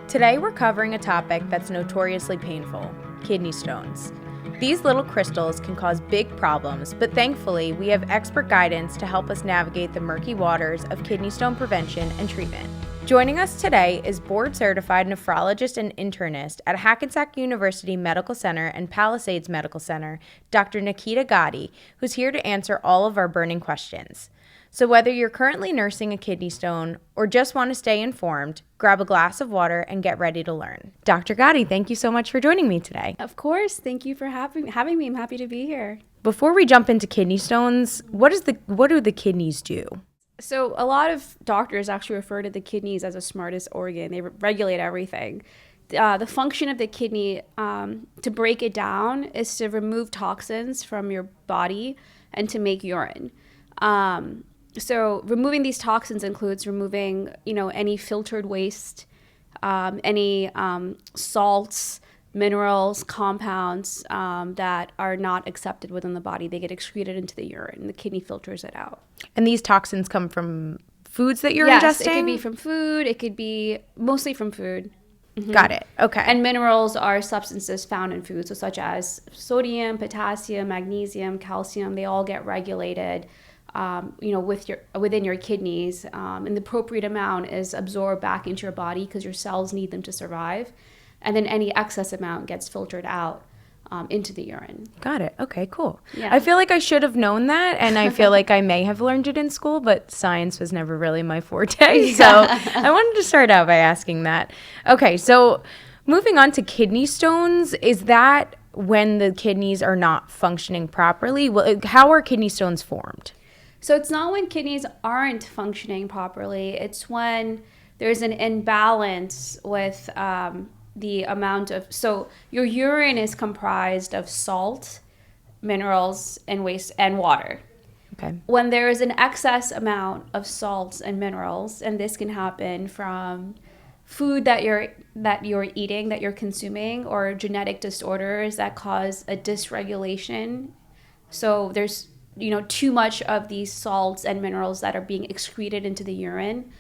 Today we're covering a topic that's notoriously painful, kidney stones. These little crystals can cause big problems, but thankfully we have expert guidance to help us navigate the murky waters of kidney stone prevention and treatment. Joining us today is board-certified nephrologist and internist at Hackensack University Medical Center and Palisades Medical Center, Dr. Nikhita Gadi, who's here to answer all of our burning questions. So whether you're currently nursing a kidney stone or just want to stay informed, grab a glass of water and get ready to learn. Dr. Gadi, thank you so much for joining me today. Of course. Thank you for having me. I'm happy to be here. Before we jump into kidney stones, what do the kidneys do? So a lot of doctors actually refer to the kidneys as the smartest organ. They regulate everything. The function of the kidney, to break it down, is to remove toxins from your body and to make urine. So removing these toxins includes removing, any filtered waste, any salts, minerals, compounds that are not accepted within the body. They get excreted into the urine. The kidney filters it out. And these toxins come from foods that you're ingesting? Yes, it could be from food. It could be mostly from food. Mm-hmm. Got it. Okay. And minerals are substances found in food, so such as sodium, potassium, magnesium, calcium. They all get regulated within your kidneys, and the appropriate amount is absorbed back into your body because your cells need them to survive, and then any excess amount gets filtered out into the urine. Got it. Okay, cool. Yeah. I feel like I should have known that, and I feel like I may have learned it in school, but science was never really my forte, so I wanted to start out by asking that. Okay, so moving on to kidney stones, is that when the kidneys are not functioning properly? How are kidney stones formed? So it's not when kidneys aren't functioning properly. It's when there's an imbalance with the amount of... So your urine is comprised of salt, minerals, and waste, and water. Okay. When there is an excess amount of salts and minerals, and this can happen from food that you're eating, that you're consuming, or genetic disorders that cause a dysregulation. So there's too much of these salts and minerals that are being excreted into the urine,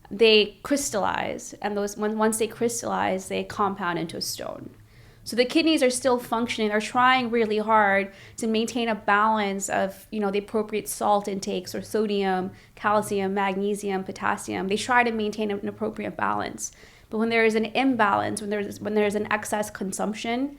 they crystallize, and once they crystallize, they compound into a stone. So the kidneys are still functioning. They're trying really hard to maintain a balance of, the appropriate salt intakes, or sodium, calcium, magnesium, potassium. They try to maintain an appropriate balance. But when there is an imbalance, when there's an excess consumption,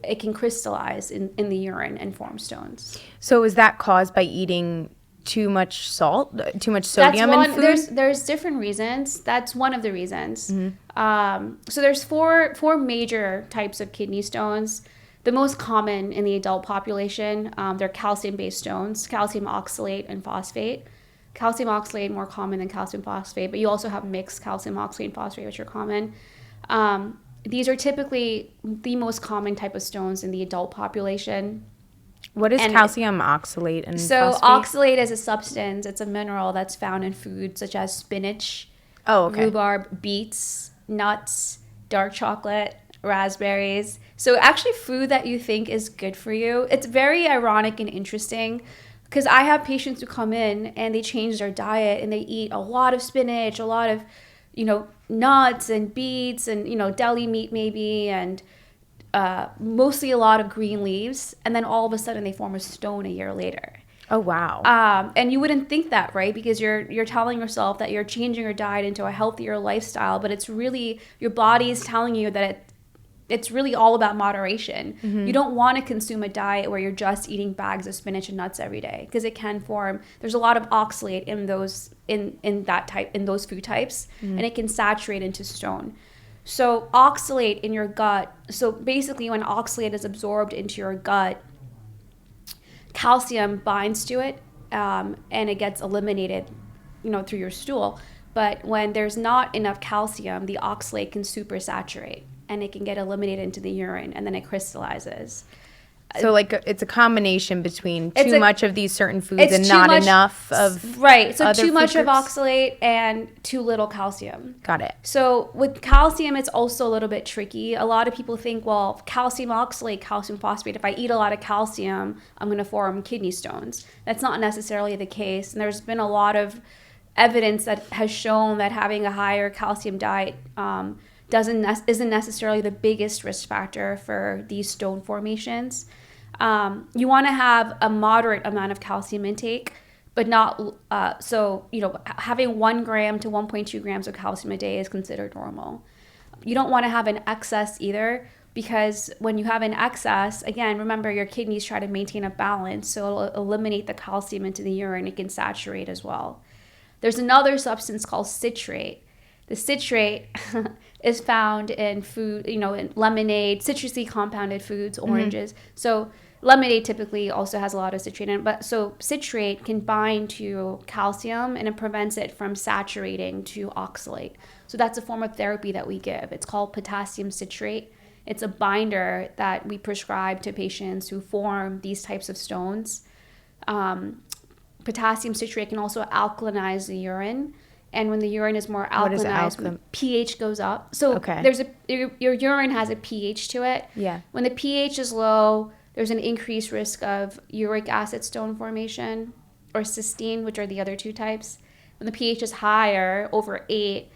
it can crystallize in the urine and form stones. So is that caused by eating too much salt, too much sodium in food? There's different reasons. That's one of the reasons. Mm-hmm. So there's four major types of kidney stones. The most common in the adult population, they're calcium-based stones, calcium oxalate and phosphate. Calcium oxalate more common than calcium phosphate, but you also have mixed calcium oxalate and phosphate, which are common. These are typically the most common type of stones in the adult population. What is calcium oxalate and phosphate? So oxalate is a substance. It's a mineral that's found in foods such as spinach, rhubarb, beets, nuts, dark chocolate, raspberries. So actually food that you think is good for you. It's very ironic and interesting because I have patients who come in and they change their diet and they eat a lot of spinach, a lot of nuts and beets and, deli meat maybe, and mostly a lot of green leaves. And then all of a sudden they form a stone a year later. Oh, wow. And you wouldn't think that, right? Because you're telling yourself that you're changing your diet into a healthier lifestyle, but it's really, your body is telling you that it's really all about moderation. Mm-hmm. You don't want to consume a diet where you're just eating bags of spinach and nuts every day, because it can form, there's a lot of oxalate in those in those food types, mm-hmm. and it can saturate into stone. So oxalate in your gut, so basically when oxalate is absorbed into your gut, calcium binds to it, and it gets eliminated, through your stool. But when there's not enough calcium, the oxalate can supersaturate, and it can get eliminated into the urine, and then it crystallizes. So it's a combination between too much of these certain foods and not enough of right. So other too much food of oxalate and too little calcium. Got it. So with calcium, it's also a little bit tricky. A lot of people think, well, calcium oxalate, calcium phosphate, if I eat a lot of calcium, I'm going to form kidney stones. That's not necessarily the case. And there's been a lot of evidence that has shown that having a higher calcium diet isn't necessarily the biggest risk factor for these stone formations. You want to have a moderate amount of calcium intake, but not having 1 gram to 1.2 grams of calcium a day is considered normal. You don't want to have an excess either, because when you have an excess, again, remember your kidneys try to maintain a balance, so it'll eliminate the calcium into the urine. It can saturate as well. There's another substance called citrate. The citrate is found in food, in lemonade, citrusy compounded foods, oranges. So lemonade typically also has a lot of citrate in it, but so citrate can bind to calcium and it prevents it from saturating to oxalate. So that's a form of therapy that we give. It's called potassium citrate. It's a binder that we prescribe to patients who form these types of stones. Potassium citrate can also alkalinize the urine. And when the urine is more alkalinized, pH goes up. So your urine has a pH to it. Yeah. When the pH is low, there's an increased risk of uric acid stone formation or cysteine, which are the other two types. When the pH is higher, over 8,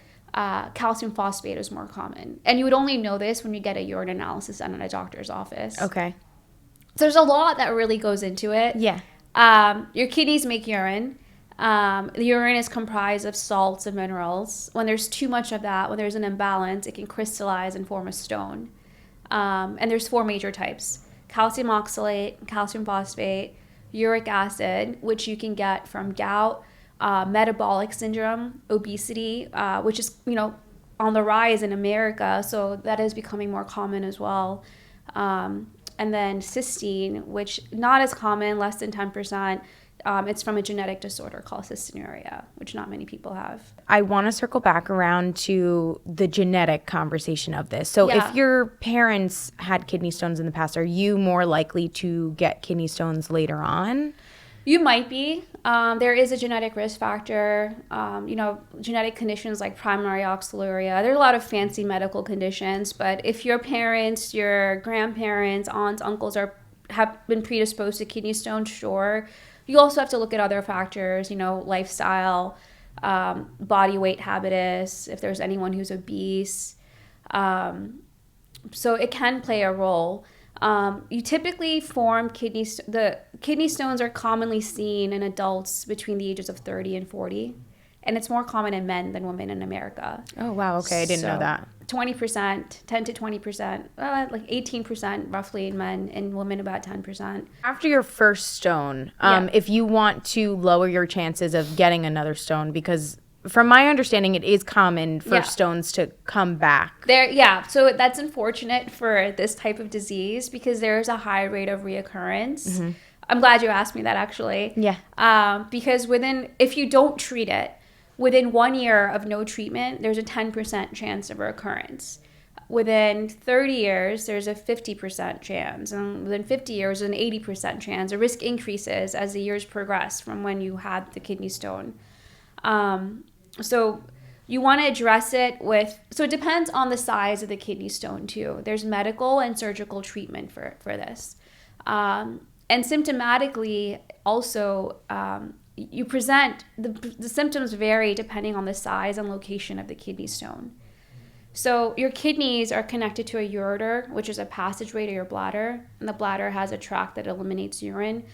calcium phosphate is more common. And you would only know this when you get a urine analysis done in a doctor's office. Okay. So there's a lot that really goes into it. Yeah. Your kidneys make urine. The urine is comprised of salts and minerals. When there's too much of that, when there's an imbalance, it can crystallize and form a stone. And there's 4 major types: calcium oxalate, calcium phosphate, uric acid, which you can get from gout, metabolic syndrome, obesity, which is, on the rise in America. So that is becoming more common as well. And then cysteine, which not as common, less than 10%. It's from a genetic disorder called cystinuria, which not many people have. I want to circle back around to the genetic conversation of this. So if your parents had kidney stones in the past, are you more likely to get kidney stones later on? You might be. There is a genetic risk factor. Genetic conditions like primary oxaluria. There are a lot of fancy medical conditions, but if your parents, your grandparents, aunts, uncles have been predisposed to kidney stones, sure. You also have to look at other factors, lifestyle, body weight habitus, if there's anyone who's obese. So it can play a role. You typically form the kidney stones are commonly seen in adults between the ages of 30 and 40. And it's more common in men than women in America. Oh, wow. Okay. I didn't know that. 20%, 10 to 20%, like 18% roughly in men, and women about 10%. After your first stone, if you want to lower your chances of getting another stone, because from my understanding, it is common for stones to come back. So that's unfortunate for this type of disease because there's a high rate of reoccurrence. Mm-hmm. I'm glad you asked me that, actually. Yeah. Because if you don't treat it, within 1 year of no treatment, there's a 10% chance of recurrence. Within 30 years, there's a 50% chance. And within 50 years, an 80% chance. The risk increases as the years progress from when you had the kidney stone. So you want to address it so it depends on the size of the kidney stone too. There's medical and surgical treatment for this. And symptomatically also, you present, the symptoms vary depending on the size and location of the kidney stone. So your kidneys are connected to a ureter, which is a passageway to your bladder, and the bladder has a tract that eliminates urine.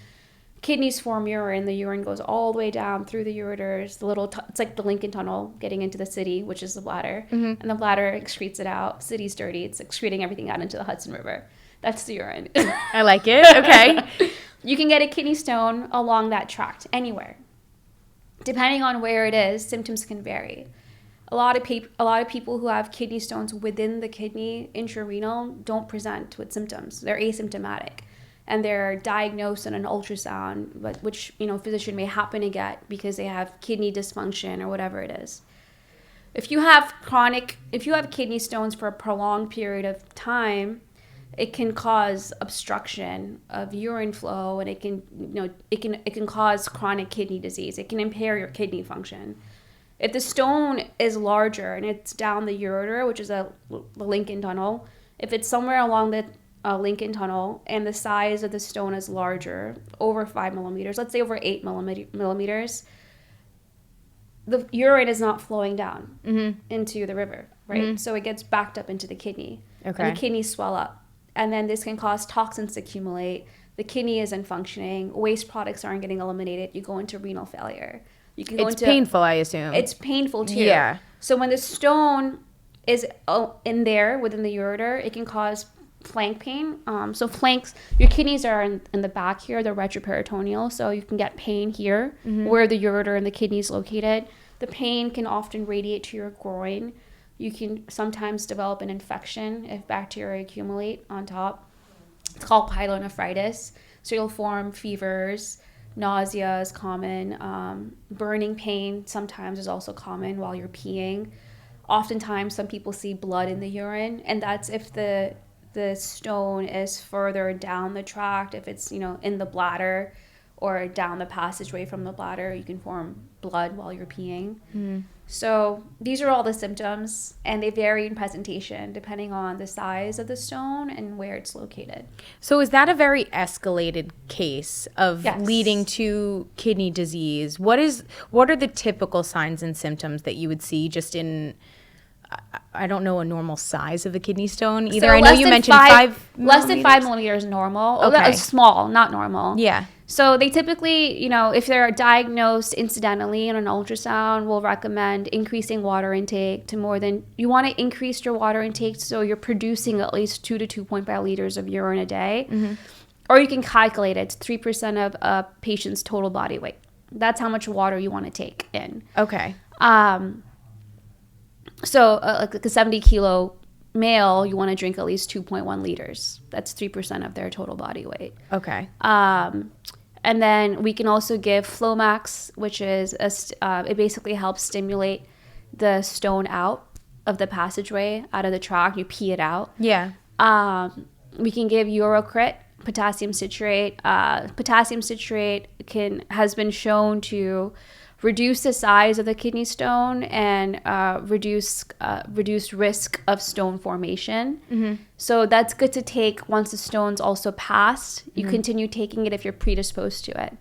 Kidneys form urine. The urine goes all the way down through the ureters. It's like the Lincoln Tunnel getting into the city, which is the bladder, and the bladder excretes it out. City's dirty. It's excreting everything out into the Hudson River. That's the urine. I like it. Okay. You can get a kidney stone along that tract anywhere. Depending on where it is, symptoms can vary. A lot of people who have kidney stones within the kidney, intrarenal, don't present with symptoms. They're asymptomatic, and they're diagnosed in an ultrasound, which a physician may happen to get because they have kidney dysfunction or whatever it is. If you have kidney stones for a prolonged period of time, it can cause obstruction of urine flow, and it can cause chronic kidney disease. It can impair your kidney function. If the stone is larger and it's down the ureter, which is the Lincoln Tunnel, if it's somewhere along the Lincoln Tunnel and the size of the stone is larger, over 5 millimeters, let's say over 8 millimeters, the urine is not flowing down into the river, right? So it gets backed up into the kidney. Okay. And the kidneys swell up. And then this can cause toxins to accumulate. The kidney isn't functioning. Waste products aren't getting eliminated. You go into renal failure. You can go It's painful, I assume. It's painful too. Yeah. So when the stone is in there within the ureter, it can cause flank pain. So flanks, your kidneys are in the back here, the retroperitoneal. So you can get pain here where the ureter and the kidney is located. The pain can often radiate to your groin. You can sometimes develop an infection if bacteria accumulate on top. It's called pyelonephritis. So you'll form fevers. Nausea is common. Burning pain sometimes is also common while you're peeing. Oftentimes, some people see blood in the urine, and that's if the stone is further down the tract. If it's, in the bladder or down the passageway from the bladder, you can form blood while you're peeing. So these are all the symptoms, and they vary in presentation depending on the size of the stone and where it's located. So is that a very escalated case of Yes. leading to kidney disease? What are the typical signs and symptoms that you would see just in, I don't know, a normal size of a kidney stone either? So I know you mentioned 5 less than 5 millimeters normal. Okay. That's small, not normal. Yeah. So they typically, if they're diagnosed incidentally in an ultrasound, we'll recommend increasing water intake to more than, you want to increase your water intake so you're producing at least 2 to 2.5 liters of urine a day. Or you can calculate it. It's 3% of a patient's total body weight. That's how much water you want to take in. Okay. So like a 70-kilo male, you want to drink at least 2.1 liters. That's 3% of their total body weight. Okay. And then we can also give Flomax, which is it basically helps stimulate the stone out of the passageway, out of the tract. You pee it out. Yeah. We can give Urocrit, potassium citrate. Potassium citrate has been shown to reduce the size of the kidney stone and reduce risk of stone formation. So that's good to take once the stone's also passed. You continue taking it if you're predisposed to it.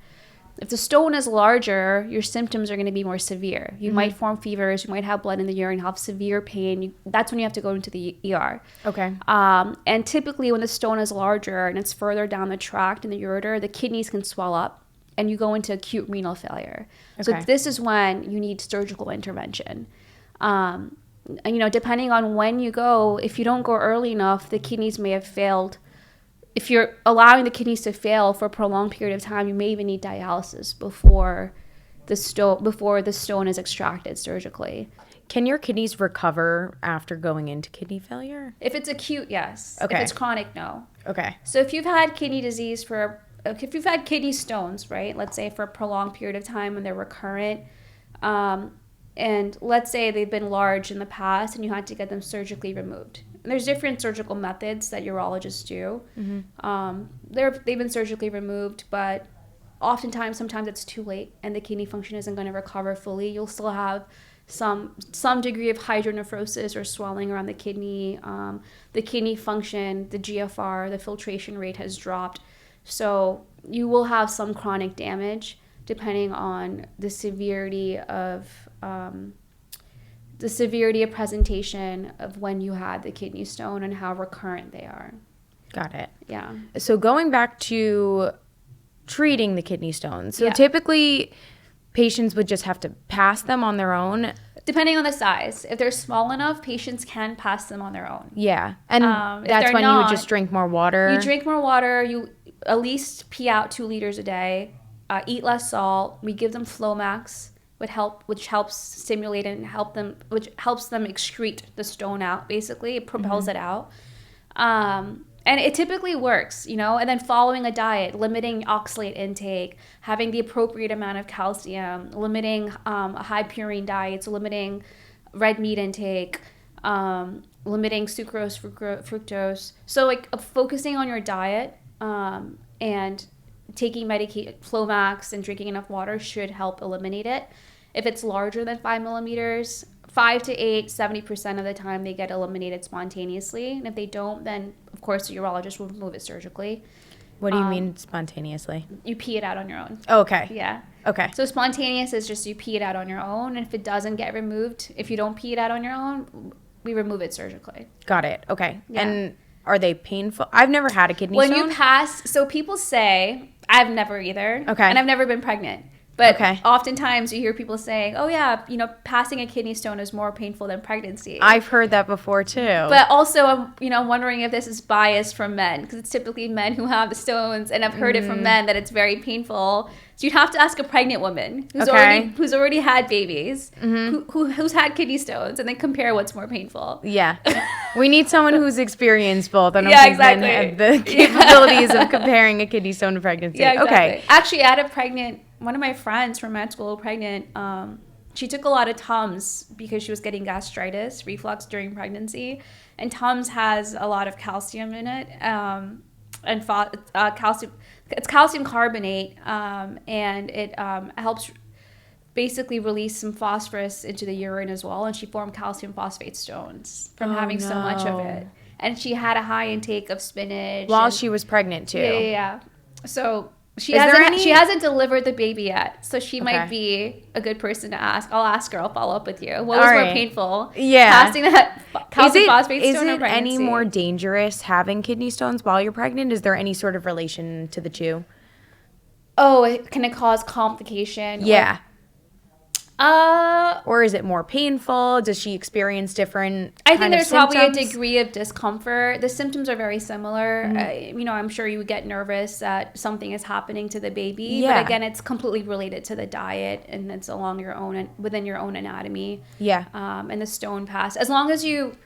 If the stone is larger, your symptoms are going to be more severe. You might form fevers, you might have blood in the urine, have severe pain. That's when you have to go into the ER. Okay. And typically when the stone is larger and it's further down the tract in the ureter, the kidneys can swell up and you go into acute renal failure. So Okay. this is when you need surgical intervention. And, depending on when you go, if you don't go early enough, the kidneys may have failed. If you're allowing the kidneys to fail for a prolonged period of time, you may even need dialysis before the stone is extracted surgically. Can your kidneys recover after going into kidney failure? If it's acute, yes. Okay. If it's chronic, no. Okay. So if you've had kidney disease if you've had kidney stones, right, let's say for a prolonged period of time when they're recurrent, and let's say they've been large in the past and you had to get them surgically removed. And there's different surgical methods that urologists do. They've been surgically removed, but sometimes it's too late and the kidney function isn't going to recover fully. You'll still have some degree of hydronephrosis or swelling around the kidney. The kidney function, the GFR, the filtration rate has dropped. So you will have some chronic damage depending on the severity of presentation of when you had the kidney stone and how recurrent they are. Got it. Yeah. So going back to treating the kidney stones. So Yeah. typically patients would just have to pass them on their own. Depending on the size. If they're small enough, patients can pass them on their own. Yeah. And If that's they're when you would not, just drink more water. You drink more water. You at least pee out 2 liters a day. Eat less salt. We give them Flomax, which helps stimulate and which helps them excrete the stone out. Basically, it propels it out, and it typically works. And then following a diet, limiting oxalate intake, having the appropriate amount of calcium, limiting high purine diets, limiting red meat intake, limiting sucrose, fructose. So focusing on your diet and taking Flomax and drinking enough water should help eliminate it. If it's larger than 5 millimeters, 5 to 8, 70% of the time they get eliminated spontaneously. And if they don't, then of course the urologist will remove it surgically. What do you mean spontaneously? You pee it out on your own. Oh, okay. Yeah. Okay. So spontaneous is just you pee it out on your own, and if it doesn't get removed, if you don't pee it out on your own, we remove it surgically. Got it. Okay. Yeah. And are they painful? I've never had a kidney stone. When you pass, so people say, I've never either. Okay. And I've never been pregnant. But Okay. oftentimes you hear people saying, oh yeah, passing a kidney stone is more painful than pregnancy. I've heard that before too. But also, I'm wondering if this is biased from men, because it's typically men who have the stones, and I've heard it from men that it's very painful. So you'd have to ask a pregnant woman who's already had babies, who's had kidney stones, and then compare what's more painful. Yeah. We need someone who's experienced both. I don't Yeah, think exactly. men have the capabilities of comparing a kidney stone to pregnancy. Yeah, exactly. Okay. Actually, I had one of my friends from med school pregnant. She took a lot of Tums because she was getting gastritis, reflux during pregnancy. And Tums has a lot of calcium in it. Calcium, it's calcium carbonate, and it helps basically release some phosphorus into the urine as well. And she formed calcium phosphate stones from having so much of it. And she had a high intake of spinach. While she was pregnant too. Yeah. So she hasn't delivered the baby yet. So she might be a good person to ask. I'll ask her. I'll follow up with you. What was more painful? Yeah. Passing that calcium phosphate stone or Is it pregnancy? any more dangerous having kidney stones while you're pregnant? Is there any sort of relation to the two? Oh, can it cause complication? Yeah. Or is it more painful? Does she experience different I think there's probably a symptoms? degree of discomfort. The symptoms are very similar. I'm sure you would get nervous that something is happening to the baby. Yeah. But again, it's completely related to the diet, and it's within your own anatomy. Yeah. And the stone pass. As long as you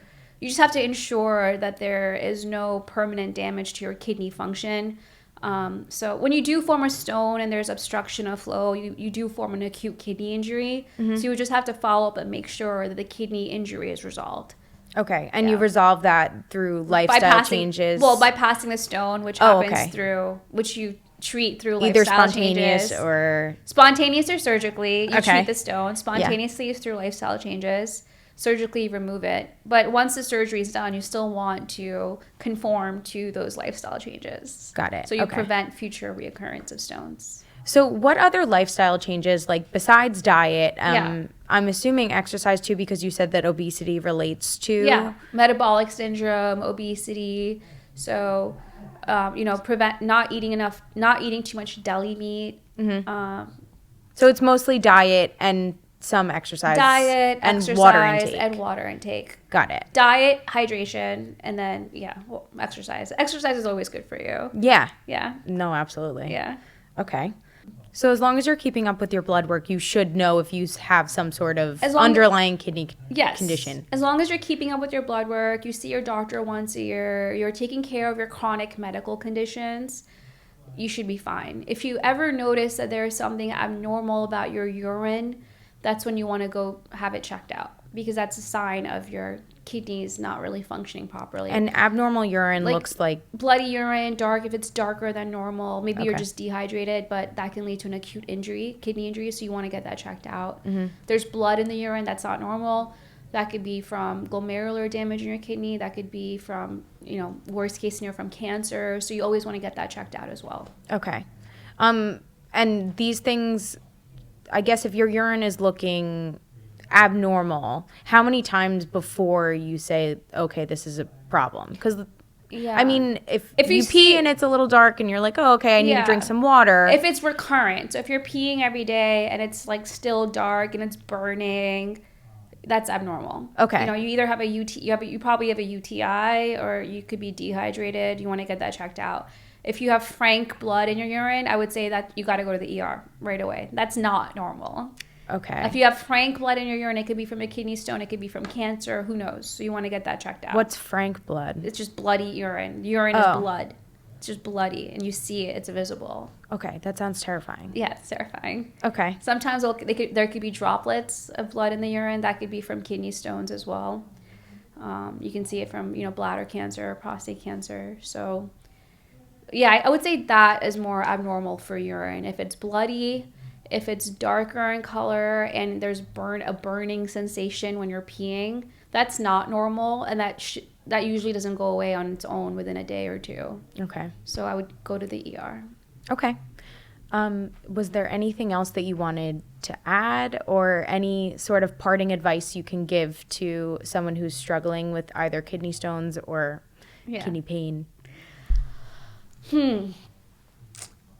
just have to ensure that there is no permanent damage to your kidney function. So when you do form a stone and there's obstruction of flow, you do form an acute kidney injury. So you would just have to follow up and make sure that the kidney injury is resolved. Okay. And you resolve that through lifestyle changes? Well, by passing the stone, which happens which you treat through either lifestyle spontaneous changes. or... Spontaneous or surgically. You treat the stone. Spontaneously is through lifestyle changes. Surgically remove it. But once the surgery is done, you still want to conform to those lifestyle changes. Got it. So you prevent future reoccurrence of stones. So what other lifestyle changes, like besides diet, I'm assuming exercise too, because you said that obesity relates to... Yeah, metabolic syndrome, obesity. So, prevent not eating too much deli meat. So it's mostly diet and some exercise. Exercise, and water intake. Got it. Diet, hydration, and then, exercise. Exercise is always good for you. Yeah. Yeah. No, absolutely. Yeah. Okay. So as long as you're keeping up with your blood work, you should know if you have some sort of underlying kidney condition. As long as you're keeping up with your blood work, you see your doctor once a year, you're taking care of your chronic medical conditions, you should be fine. If you ever notice that there is something abnormal about your urine, that's when you want to go have it checked out, because that's a sign of your kidneys not really functioning properly. And abnormal urine looks like... bloody urine, dark, if it's darker than normal. Maybe you're just dehydrated, but that can lead to an acute injury, kidney injury, so you want to get that checked out. There's blood in the urine that's not normal. That could be from glomerular damage in your kidney. That could be from, worst case scenario, from cancer. So you always want to get that checked out as well. Okay. And these things... I guess if your urine is looking abnormal, how many times before you say, okay, this is a problem? Because, I mean, if you pee and it's a little dark and you're like, oh, okay, I need to drink some water. If it's recurrent, so if you're peeing every day and it's still dark and it's burning, that's abnormal. Okay. You either have you probably have a UTI, or you could be dehydrated. You want to get that checked out. If you have frank blood in your urine, I would say that you got to go to the ER right away. That's not normal. Okay. If you have frank blood in your urine, it could be from a kidney stone. It could be from cancer. Who knows? So you want to get that checked out. What's frank blood? It's just bloody urine. Urine is blood. It's just bloody, and you see it. It's visible. Okay, that sounds terrifying. Yeah, it's terrifying. Okay. Sometimes there could be droplets of blood in the urine. That could be from kidney stones as well. You can see it from bladder cancer or prostate cancer. So... yeah, I would say that is more abnormal for urine. If it's bloody, if it's darker in color, and there's a burning sensation when you're peeing, that's not normal, and that usually doesn't go away on its own within a day or two. Okay. So I would go to the ER. Okay. Was there anything else that you wanted to add, or any sort of parting advice you can give to someone who's struggling with either kidney stones or kidney pain?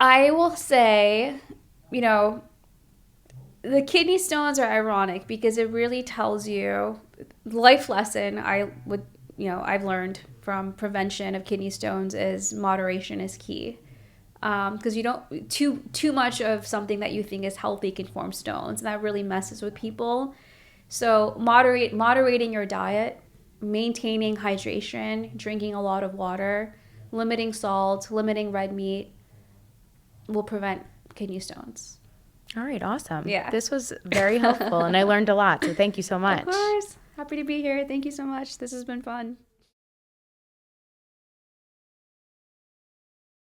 I will say, the kidney stones are ironic because it really tells you life lesson I've learned from prevention of kidney stones is moderation is key. Because you don't too much of something that you think is healthy can form stones, and that really messes with people. So moderating your diet, maintaining hydration, drinking a lot of water, limiting salt, limiting red meat will prevent kidney stones. All right, awesome. Yeah. This was very helpful, and I learned a lot, so thank you so much. Of course. Happy to be here. Thank you so much. This has been fun.